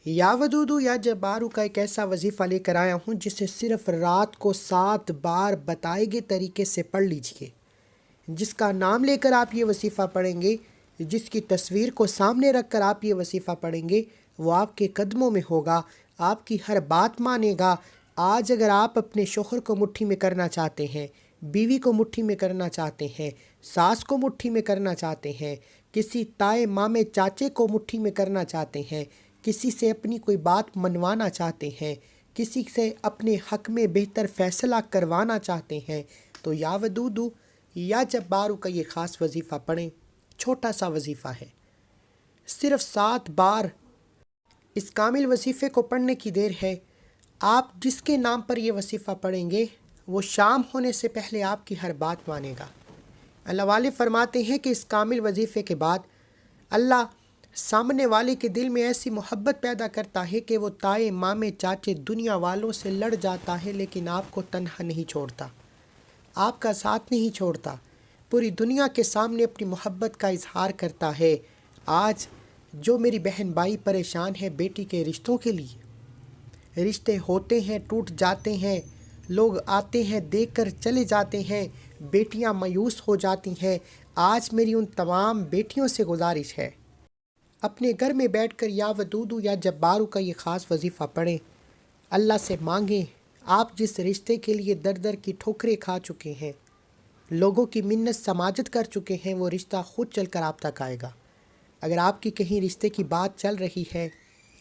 یا ودودو یا جبارو کا ایک ایسا وظیفہ لے کر آیا ہوں جسے صرف رات کو 7 بار بتائے گئے طریقے سے پڑھ لیجئے۔ جس کا نام لے کر آپ یہ وظیفہ پڑھیں گے، جس کی تصویر کو سامنے رکھ کر آپ یہ وظیفہ پڑھیں گے، وہ آپ کے قدموں میں ہوگا، آپ کی ہر بات مانے گا۔ آج اگر آپ اپنے شوہر کو مٹھی میں کرنا چاہتے ہیں، بیوی کو مٹھی میں کرنا چاہتے ہیں، ساس کو مٹھی میں کرنا چاہتے ہیں، کسی تائے مامے چاچے کو مٹھی میں کرنا چاہتے ہیں، کسی سے اپنی کوئی بات منوانا چاہتے ہیں، کسی سے اپنے حق میں بہتر فیصلہ کروانا چاہتے ہیں، تو یا ودودو یا جبارو کا یہ خاص وظیفہ پڑھیں۔ چھوٹا سا وظیفہ ہے، صرف 7 بار اس کامل وظیفے کو پڑھنے کی دیر ہے۔ آپ جس کے نام پر یہ وظیفہ پڑھیں گے، وہ شام ہونے سے پہلے آپ کی ہر بات مانے گا۔ اللہ والے فرماتے ہیں کہ اس کامل وظیفے کے بعد اللہ سامنے والے کے دل میں ایسی محبت پیدا کرتا ہے کہ وہ تائے مامے چاچے دنیا والوں سے لڑ جاتا ہے، لیکن آپ کو تنہا نہیں چھوڑتا، آپ کا ساتھ نہیں چھوڑتا، پوری دنیا کے سامنے اپنی محبت کا اظہار کرتا ہے۔ آج جو میری بہن بھائی پریشان ہے بیٹی کے رشتوں کے لیے، رشتے ہوتے ہیں ٹوٹ جاتے ہیں، لوگ آتے ہیں دیکھ کر چلے جاتے ہیں، بیٹیاں مایوس ہو جاتی ہیں، آج میری ان تمام بیٹیوں سے گزارش ہے، اپنے گھر میں بیٹھ کر یا ودودو یا جبارو کا یہ خاص وظیفہ پڑھیں، اللہ سے مانگیں۔ آپ جس رشتے کے لیے در در کی ٹھوکریں کھا چکے ہیں، لوگوں کی منت سماجت کر چکے ہیں، وہ رشتہ خود چل کر آپ تک آئے گا۔ اگر آپ کی کہیں رشتے کی بات چل رہی ہے،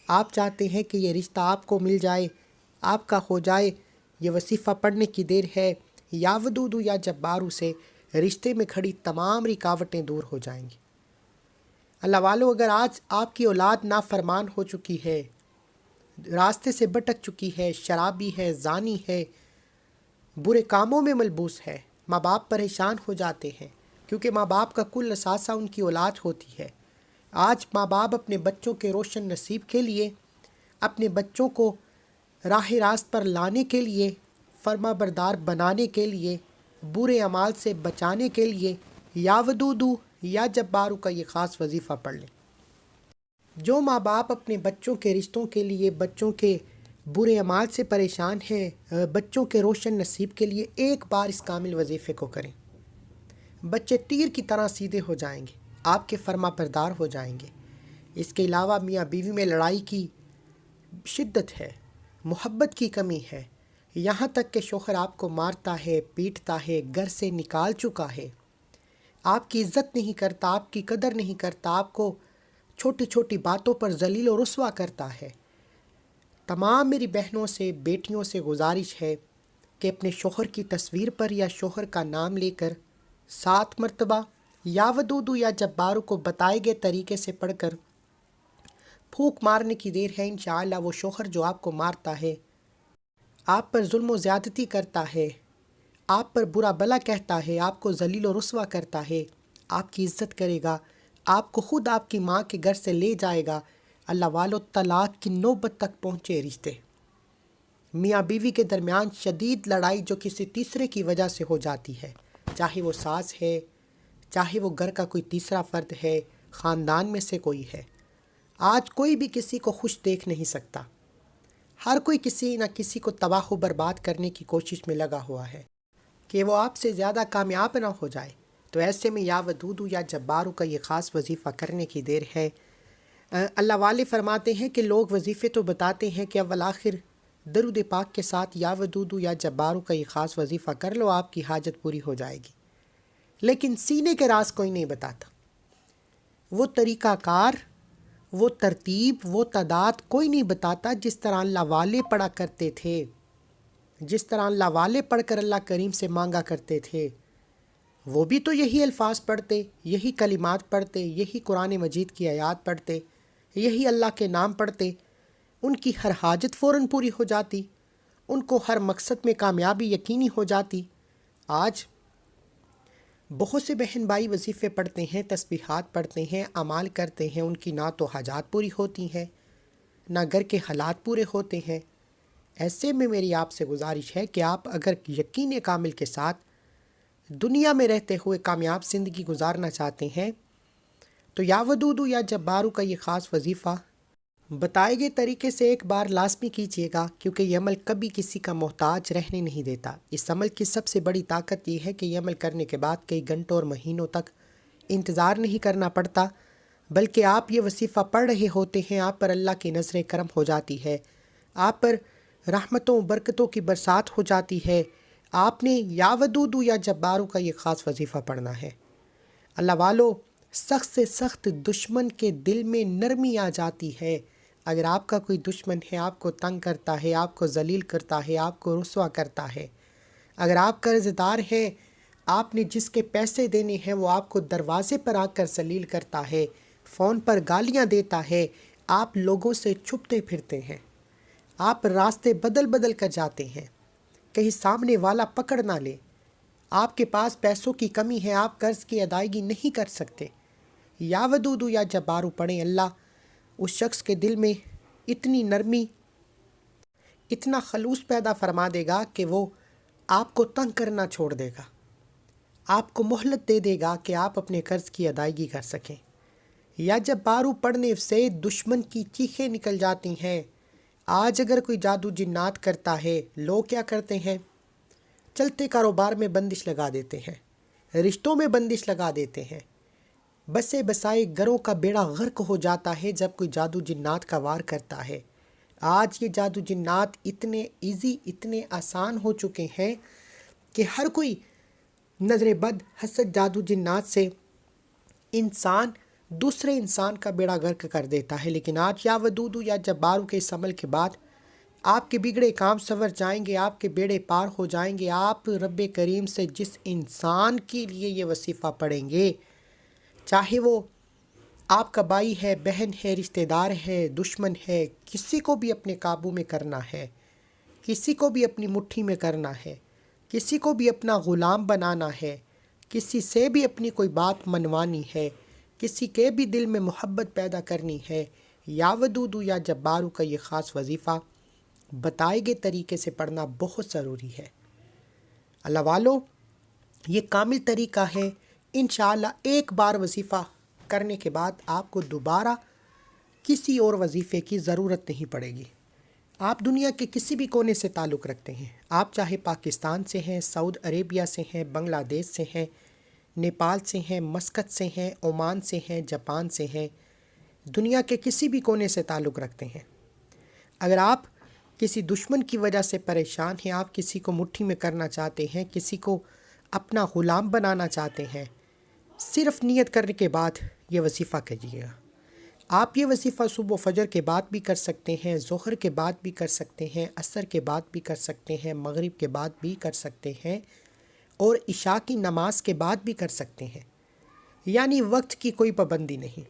آپ چاہتے ہیں کہ یہ رشتہ آپ کو مل جائے، آپ کا ہو جائے، یہ وظیفہ پڑھنے کی دیر ہے۔ یا ودودو یا جبارو سے رشتے میں کھڑی تمام رکاوٹیں دور ہو جائیں گی۔ اللہ والو، اگر آج آپ کی اولاد نافرمان ہو چکی ہے، راستے سے بھٹک چکی ہے، شرابی ہے، زانی ہے، برے کاموں میں ملبوس ہے، ماں باپ پریشان ہو جاتے ہیں، کیونکہ ماں باپ کا کل اثاثہ ان کی اولاد ہوتی ہے۔ آج ماں باپ اپنے بچوں کے روشن نصیب کے لیے، اپنے بچوں کو راہ راست پر لانے کے لیے، فرما بردار بنانے کے لیے، برے اعمال سے بچانے کے لیے یا ودودو یا جبارو کا یہ خاص وظیفہ پڑھ لیں۔ جو ماں باپ اپنے بچوں کے رشتوں کے لیے، بچوں کے برے اعمال سے پریشان ہیں، بچوں کے روشن نصیب کے لیے ایک بار اس کامل وظیفے کو کریں، بچے تیر کی طرح سیدھے ہو جائیں گے، آپ کے فرما بردار ہو جائیں گے۔ اس کے علاوہ میاں بیوی میں لڑائی کی شدت ہے، محبت کی کمی ہے، یہاں تک کہ شوہر آپ کو مارتا ہے، پیٹتا ہے، گھر سے نکال چکا ہے، آپ کی عزت نہیں کرتا، آپ کی قدر نہیں کرتا، آپ کو چھوٹی چھوٹی باتوں پر ذلیل و رسوا کرتا ہے۔ تمام میری بہنوں سے، بیٹیوں سے گزارش ہے کہ اپنے شوہر کی تصویر پر یا شوہر کا نام لے کر 7 مرتبہ یا ودودو یا جبارو کو بتائے گئے طریقے سے پڑھ کر پھونک مارنے کی دیر ہے۔ انشاءاللہ وہ شوہر جو آپ کو مارتا ہے، آپ پر ظلم و زیادتی کرتا ہے، آپ پر برا بلا کہتا ہے، آپ کو ذلیل و رسوا کرتا ہے، آپ کی عزت کرے گا، آپ کو خود آپ کی ماں کے گھر سے لے جائے گا۔ اللہ والو، طلاق کی نوبت تک پہنچے رشتے، میاں بیوی کے درمیان شدید لڑائی جو کسی تیسرے کی وجہ سے ہو جاتی ہے، چاہے وہ ساس ہے، چاہے وہ گھر کا کوئی تیسرا فرد ہے، خاندان میں سے کوئی ہے۔ آج کوئی بھی کسی کو خوش دیکھ نہیں سکتا، ہر کوئی کسی نہ کسی کو تباہ و برباد کرنے کی کوشش میں لگا ہوا ہے کہ وہ آپ سے زیادہ کامیاب نہ ہو جائے۔ تو ایسے میں یا ودودو یا جبارو کا یہ خاص وظیفہ کرنے کی دیر ہے۔ اللہ والے فرماتے ہیں کہ لوگ وظیفے تو بتاتے ہیں کہ اول آخر درود پاک کے ساتھ یا ودودو یا جبارو کا یہ خاص وظیفہ کر لو، آپ کی حاجت پوری ہو جائے گی، لیکن سینے کے راز کوئی نہیں بتاتا، وہ طریقہ کار، وہ ترتیب، وہ تعداد کوئی نہیں بتاتا۔ جس طرح اللہ والے پڑھا کرتے تھے، جس طرح اللہ والے پڑھ کر اللہ کریم سے مانگا کرتے تھے، وہ بھی تو یہی الفاظ پڑھتے، یہی کلمات پڑھتے، یہی قرآن مجید کی آیات پڑھتے، یہی اللہ کے نام پڑھتے، ان کی ہر حاجت فوراً پوری ہو جاتی، ان کو ہر مقصد میں کامیابی یقینی ہو جاتی۔ آج بہت سے بہن بھائی وظیفے پڑھتے ہیں، تسبیحات پڑھتے ہیں، اعمال کرتے ہیں، ان کی نہ تو حاجات پوری ہوتی ہیں، نہ گھر کے حالات پورے ہوتے ہیں۔ ایسے میں میری آپ سے گزارش ہے کہ آپ اگر یقین کامل کے ساتھ دنیا میں رہتے ہوئے کامیاب زندگی گزارنا چاہتے ہیں، تو یا ودودو یا جبارو کا یہ خاص وظیفہ بتائے گئے طریقے سے ایک بار لازمی کیجیے گا، کیونکہ یہ عمل کبھی کسی کا محتاج رہنے نہیں دیتا۔ اس عمل کی سب سے بڑی طاقت یہ ہے کہ یہ عمل کرنے کے بعد کئی گھنٹوں اور مہینوں تک انتظار نہیں کرنا پڑتا، بلکہ آپ یہ وظیفہ پڑھ رہے ہوتے ہیں، آپ پر اللہ کی نظر کرم ہو جاتی ہے، آپ پر رحمتوں برکتوں کی برسات ہو جاتی ہے۔ آپ نے یا ودودو یا جبارو کا یہ خاص وظیفہ پڑھنا ہے۔ اللہ والو، سخت سے سخت دشمن کے دل میں نرمی آ جاتی ہے۔ اگر آپ کا کوئی دشمن ہے، آپ کو تنگ کرتا ہے، آپ کو ذلیل کرتا ہے، آپ کو رسوا کرتا ہے، اگر آپ قرض دار ہیں، آپ نے جس کے پیسے دینے ہیں وہ آپ کو دروازے پر آ کر ذلیل کرتا ہے، فون پر گالیاں دیتا ہے، آپ لوگوں سے چھپتے پھرتے ہیں، آپ راستے بدل بدل کر جاتے ہیں، کہیں سامنے والا پکڑ نہ لے، آپ کے پاس پیسوں کی کمی ہے، آپ قرض کی ادائیگی نہیں کر سکتے، یا ودودو یا جبارو پڑھیں، اللہ اس شخص کے دل میں اتنی نرمی، اتنا خلوص پیدا فرما دے گا کہ وہ آپ کو تنگ کرنا چھوڑ دے گا، آپ کو مہلت دے دے گا کہ آپ اپنے قرض کی ادائیگی کر سکیں۔ یا جبارو پڑھنے سے دشمن کی چیخیں نکل جاتی ہیں۔ آج اگر کوئی جادو جنات کرتا ہے، لوگ کیا کرتے ہیں؟ چلتے کاروبار میں بندش لگا دیتے ہیں، رشتوں میں بندش لگا دیتے ہیں، بسے بسائے گھروں کا بیڑا غرق ہو جاتا ہے جب کوئی جادو جنات کا وار کرتا ہے۔ آج یہ جادو جنات اتنے ایزی، اتنے آسان ہو چکے ہیں کہ ہر کوئی نظر بد حسد جادو جنات سے انسان دوسرے انسان کا بیڑا غرق کر دیتا ہے۔ لیکن آج یا ودودو یا جبارو کے اس عمل کے بعد آپ کے بگڑے کام سنور جائیں گے، آپ کے بیڑے پار ہو جائیں گے۔ آپ رب کریم سے جس انسان کے لیے یہ وظیفہ پڑھیں گے، چاہے وہ آپ کا بھائی ہے، بہن ہے، رشتہ دار ہے، دشمن ہے، کسی کو بھی اپنے قابو میں کرنا ہے، کسی کو بھی اپنی مٹھی میں کرنا ہے، کسی کو بھی اپنا غلام بنانا ہے، کسی سے بھی اپنی کوئی بات منوانی ہے، کسی کے بھی دل میں محبت پیدا کرنی ہے، یا ودودو یا جبارو کا یہ خاص وظیفہ بتائے گئے طریقے سے پڑھنا بہت ضروری ہے۔ اللہ والو، یہ کامل طریقہ ہے۔ انشاءاللہ ایک بار وظیفہ کرنے کے بعد آپ کو دوبارہ کسی اور وظیفے کی ضرورت نہیں پڑے گی۔ آپ دنیا کے کسی بھی کونے سے تعلق رکھتے ہیں، آپ چاہے پاکستان سے ہیں، سعودی عربیہ سے ہیں، بنگلہ دیش سے ہیں، نیپال سے ہیں، مسقط سے ہیں، عمان سے ہیں، جاپان سے ہیں، دنیا کے کسی بھی کونے سے تعلق رکھتے ہیں، اگر آپ کسی دشمن کی وجہ سے پریشان ہیں، آپ کسی کو مٹھی میں کرنا چاہتے ہیں، کسی کو اپنا غلام بنانا چاہتے ہیں، صرف نیت کرنے کے بعد یہ وظیفہ کیجیے گا۔ آپ یہ وظیفہ صبح و فجر کے بعد بھی کر سکتے ہیں، ظہر کے بعد بھی کر سکتے ہیں، عصر کے بعد بھی کر سکتے ہیں، مغرب کے بعد بھی کر سکتے ہیں، اور عشاء کی نماز کے بعد بھی کر سکتے ہیں۔ یعنی وقت کی کوئی پابندی نہیں،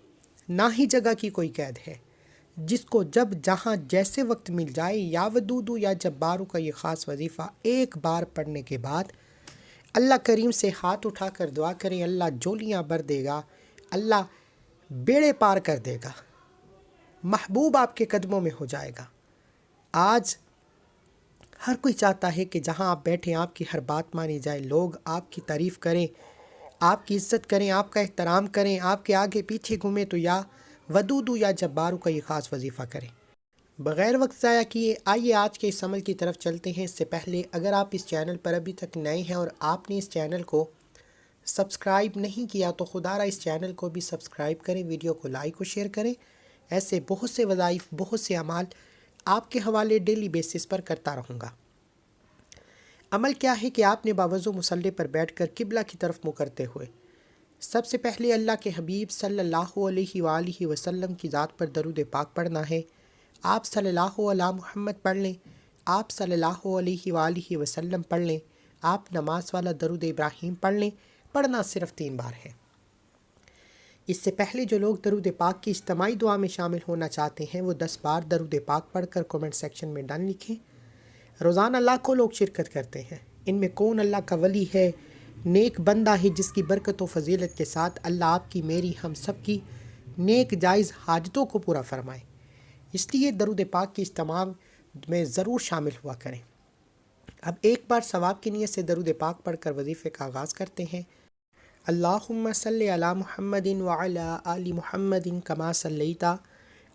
نہ ہی جگہ کی کوئی قید ہے۔ جس کو جب جہاں جیسے وقت مل جائے، یا ودودو یا جبارو کا یہ خاص وظیفہ ایک بار پڑھنے کے بعد اللہ کریم سے ہاتھ اٹھا کر دعا کریں، اللہ جولیاں بھر دے گا، اللہ بیڑے پار کر دے گا، محبوب آپ کے قدموں میں ہو جائے گا۔ آج ہر کوئی چاہتا ہے کہ جہاں آپ بیٹھیں آپ کی ہر بات مانی جائے، لوگ آپ کی تعریف کریں، آپ کی عزت کریں، آپ کا احترام کریں، آپ کے آگے پیچھے گھومیں، تو یا ودودو یا جبارو کا یہ خاص وظیفہ کریں۔ بغیر وقت ضائع کیے آئیے آج کے اس عمل کی طرف چلتے ہیں۔ اس سے پہلے اگر آپ اس چینل پر ابھی تک نئے ہیں اور آپ نے اس چینل کو سبسکرائب نہیں کیا تو خدا را اس چینل کو بھی سبسکرائب کریں، ویڈیو کو لائک و شیئر کریں۔ ایسے بہت سے وظائف، بہت سے اعمال آپ کے حوالے ڈیلی بیسس پر کرتا رہوں گا۔ عمل کیا ہے کہ آپ نے باوضو مصلی پر بیٹھ کر قبلہ کی طرف منہ کرتے ہوئے سب سے پہلے اللہ کے حبیب صلی اللہ علیہ وآلہ وسلم کی ذات پر درود پاک پڑھنا ہے۔ آپ صلی اللہ علیہ محمد پڑھ لیں، آپ صلی اللہ علیہ وآلہ وسلم پڑھ لیں، آپ نماز والا درود ابراہیم پڑھ لیں۔ پڑھنا صرف 3 بار ہے۔ اس سے پہلے جو لوگ درود پاک کی اجتماعی دعا میں شامل ہونا چاہتے ہیں وہ 10 بار درود پاک پڑھ کر کومنٹ سیکشن میں ڈن لکھیں۔ روزانہ لاکھوں لوگ شرکت کرتے ہیں، ان میں کون اللہ کا ولی ہے، نیک بندہ ہے جس کی برکت و فضیلت کے ساتھ اللہ آپ کی، میری، ہم سب کی نیک جائز حاجتوں کو پورا فرمائے۔ اس لیے درود پاک کی اجتماع میں ضرور شامل ہوا کریں۔ اب ایک بار ثواب کی نیت سے درود پاک پڑھ کر وظیفے کا آغاز کرتے ہیں۔ اللہم صلی علی محمد وعلی آل محمد کما صلیت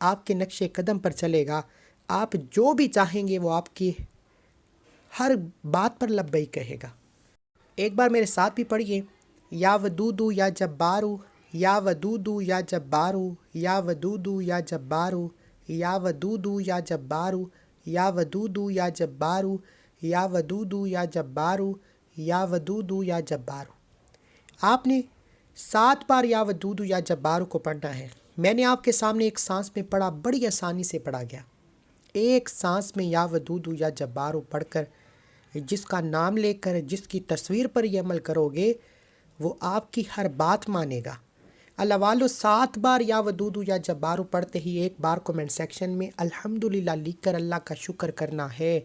آپ کے نقش قدم پر چلے گا، آپ جو بھی چاہیں گے وہ آپ کی ہر بات پر لبیک کہے گا۔ ایک بار میرے ساتھ بھی پڑھیے، یا ودودو یا جبارو، یا ودودو یا جبارو، یا ودودو یا جبارو، یا ودودو یا جبارو، یا ودودو یا جبارو، یا ودودو یا جبارو، یا ودودو یا جبارو۔ آپ نے 7 بار یا ودودو یا جبارو کو پڑھنا ہے۔ میں نے آپ کے سامنے ایک سانس میں پڑھا، بڑی آسانی سے پڑھا گیا۔ ایک سانس میں یا ودودو یا جبارو پڑھ کر جس کا نام لے کر جس کی تصویر پر یہ عمل کرو گے وہ آپ کی ہر بات مانے گا۔ اللہ والو 7 بار یا ودودو یا جبارو پڑھتے ہی ایک بار کومنٹ سیکشن میں الحمدللہ لکھ کر اللہ کا شکر کرنا ہے۔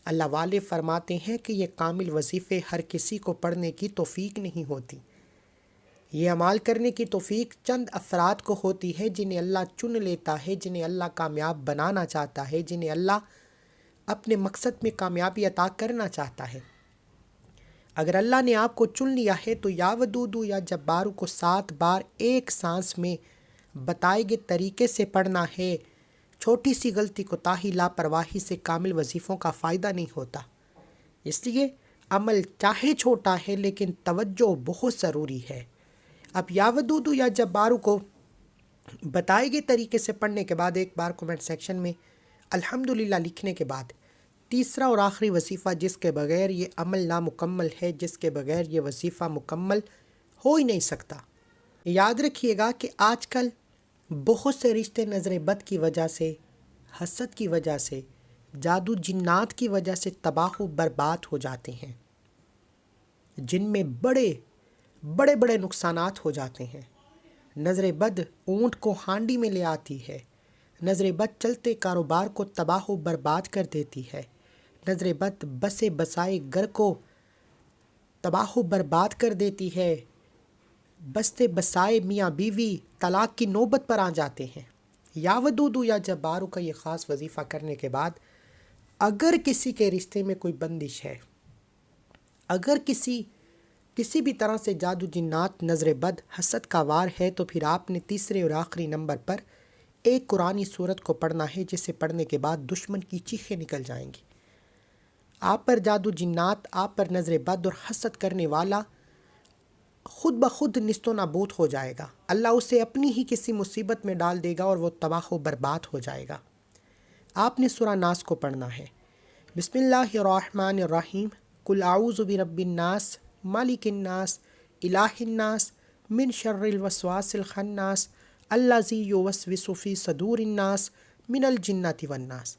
اللہ والے فرماتے ہیں کہ یہ کامل وظیفے ہر کسی کو پڑھنے کی توفیق نہیں ہوتی، یہ عمال کرنے کی توفیق چند افراد کو ہوتی ہے جنہیں اللہ چن لیتا ہے، جنہیں اللہ کامیاب بنانا چاہتا ہے، جنہیں اللہ اپنے مقصد میں کامیابی عطا کرنا چاہتا ہے۔ اگر اللہ نے آپ کو چن لیا ہے تو یا ودودو یا جبارو کو 7 بار ایک سانس میں بتائے گئے طریقے سے پڑھنا ہے۔ چھوٹی سی غلطی کوتاہی لاپرواہی سے کامل وظیفوں کا فائدہ نہیں ہوتا، اس لیے عمل چاہے چھوٹا ہے لیکن توجہ بہت ضروری ہے۔ اب یا ودودو یا جبارو کو بتائے گئے طریقے سے پڑھنے کے بعد ایک بار کومنٹ سیکشن میں الحمدللہ لکھنے کے بعد تیسرا اور آخری وظیفہ جس کے بغیر یہ عمل نامکمل ہے، جس کے بغیر یہ وظیفہ مکمل ہو ہی نہیں سکتا۔ یاد رکھیے گا کہ آج کل بہت سے رشتے نظر بد کی وجہ سے، حسد کی وجہ سے، جادو جنات کی وجہ سے تباہ و برباد ہو جاتے ہیں، جن میں بڑے بڑے نقصانات ہو جاتے ہیں۔ نظر بد اونٹ کو ہانڈی میں لے آتی ہے، نظر بد چلتے کاروبار کو تباہ و برباد کر دیتی ہے، نظر بد بسے بسائے گھر کو تباہ و برباد کر دیتی ہے، بستے بسائے میاں بیوی طلاق کی نوبت پر آ جاتے ہیں۔ یا ودودو یا جبارو کا یہ خاص وظیفہ کرنے کے بعد اگر کسی کے رشتے میں کوئی بندش ہے، اگر کسی بھی طرح سے جادو جنات نظر بد حسد کا وار ہے، تو پھر آپ نے تیسرے اور آخری نمبر پر ایک قرآنی سورت کو پڑھنا ہے، جسے پڑھنے کے بعد دشمن کی چیخیں نکل جائیں گی۔ آپ پر جادو جنات، آپ پر نظر بد اور حسد کرنے والا خود بخود نیست و نابود ہو جائے گا۔ اللہ اسے اپنی ہی کسی مصیبت میں ڈال دے گا اور وہ تباہ و برباد ہو جائے گا۔ آپ نے سورہ ناس کو پڑھنا ہے۔ بسم اللہ الرحمن الرحیم، قل اعوذ برب الناس مالک الناس الہ الناس من شر الوسواس الخناس الذی یوسوس فی صدور الناس من الجنۃ والناس۔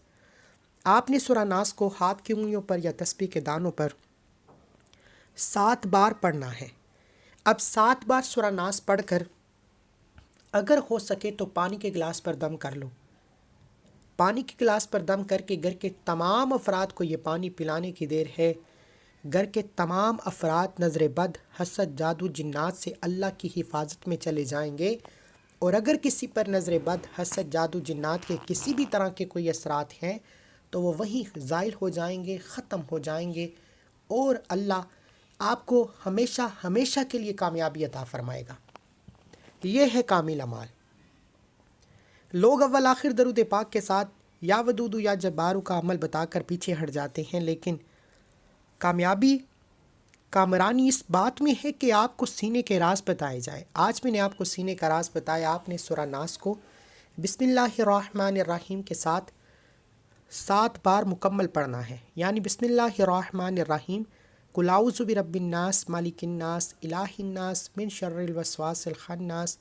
آپ نے سورہ ناس کو ہاتھ کی انگلیوں پر یا تسبیح کے دانوں پر 7 بار پڑھنا ہے۔ اب 7 بار سورہ ناس پڑھ کر اگر ہو سکے تو پانی کے گلاس پر دم کر لو۔ پانی کے گلاس پر دم کر کے گھر کے تمام افراد کو یہ پانی پلانے کی دیر ہے۔ گھر کے تمام افراد نظر بد، حسد، جادو جنات سے اللہ کی حفاظت میں چلے جائیں گے، اور اگر کسی پر نظر بد، حسد، جادو جنات کے کسی بھی طرح کے کوئی اثرات ہیں تو وہ وہیں زائل ہو جائیں گے، ختم ہو جائیں گے، اور اللہ آپ کو ہمیشہ ہمیشہ کے لیے کامیابی عطا فرمائے گا۔ یہ ہے کامل اعمال۔ لوگ اول آخر درود پاک کے ساتھ یا ودودو یا جبارو کا عمل بتا کر پیچھے ہٹ جاتے ہیں، لیکن کامیابی کامرانی اس بات میں ہے کہ آپ کو سینے کے راز بتائے جائے۔ آج میں نے آپ کو سینے کا راز بتایا۔ آپ نے سورہ ناس کو بسم اللہ الرحمن الرحیم کے ساتھ 7 بار مکمل پڑھنا ہے، یعنی بسم اللہ الرحمن الرحیم، قل اعوذ برب الناس مالک الناس الہ الناس من شر الوسواس الخناس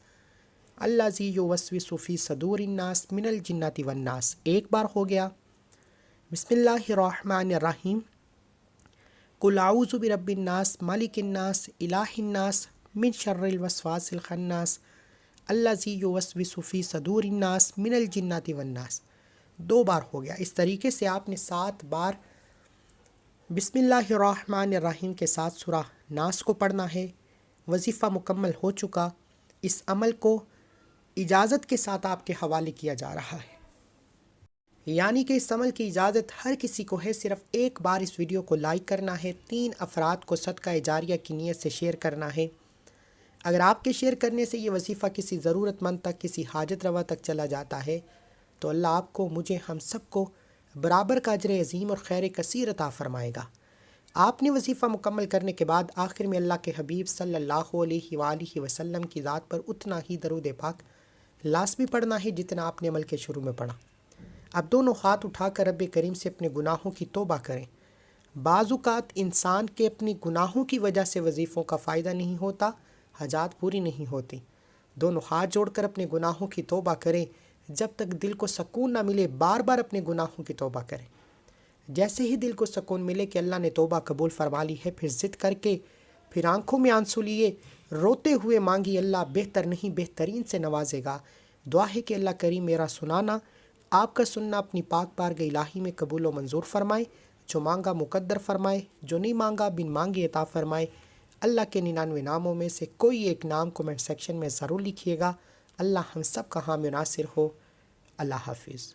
الذی یوسوس فی صدور الناس من الجنۃ والناس۔ ایک بار ہو گیا۔ بسم اللہ الرحمن الرحیم، قل اعوذ برب الناس مالک الناس الہ الناس من شر الوسواس الخناس الذی یوسوس فی صدور الناس من الجنۃ والناس۔ 2 بار ہو گیا۔ اس طریقے سے آپ نے 7 بار بسم اللہ الرحمن الرحیم کے ساتھ سورہ ناس کو پڑھنا ہے۔ وظیفہ مکمل ہو چکا۔ اس عمل کو اجازت کے ساتھ آپ کے حوالے کیا جا رہا ہے، یعنی کہ اس عمل کی اجازت ہر کسی کو ہے۔ صرف ایک بار اس ویڈیو کو لائک کرنا ہے، 3 افراد کو صدقہ جاریہ کی نیت سے شیئر کرنا ہے۔ اگر آپ کے شیئر کرنے سے یہ وظیفہ کسی ضرورت مند تک، کسی حاجت روا تک چلا جاتا ہے تو اللہ آپ کو، مجھے، ہم سب کو برابر کا اجر عظیم اور خیر کثیر عطا فرمائے گا۔ آپ نے وظیفہ مکمل کرنے کے بعد آخر میں اللہ کے حبیب صلی اللہ علیہ وآلہ وسلم کی ذات پر اتنا ہی درود پاک لازمی پڑھنا ہے جتنا آپ نے عمل کے شروع میں پڑھا۔ اب دونوں ہاتھ اٹھا کر رب کریم سے اپنے گناہوں کی توبہ کریں۔ بعض اوقات انسان کے اپنی گناہوں کی وجہ سے وظیفوں کا فائدہ نہیں ہوتا، حاجات پوری نہیں ہوتی۔ دونوں ہاتھ جوڑ کر اپنے گناہوں کی توبہ کریں۔ جب تک دل کو سکون نہ ملے بار بار اپنے گناہوں کی توبہ کریں۔ جیسے ہی دل کو سکون ملے کہ اللہ نے توبہ قبول فرما لی ہے، پھر ضد کر کے، پھر آنکھوں میں آنسو لیے، روتے ہوئے مانگی، اللہ بہتر نہیں بہترین سے نوازے گا۔ دعا ہے کہ اللہ کریم میرا سنانا، آپ کا سننا اپنی پاک بارگاہ الہی میں قبول و منظور فرمائے، جو مانگا مقدر فرمائے، جو نہیں مانگا بن مانگے عطا فرمائے۔ اللہ کے 99 ناموں میں سے کوئی ایک نام کومنٹ سیکشن میں ضرور لکھیے گا۔ اللہ ہم سب کا حامی و ناصر ہو۔ اللہ حافظ۔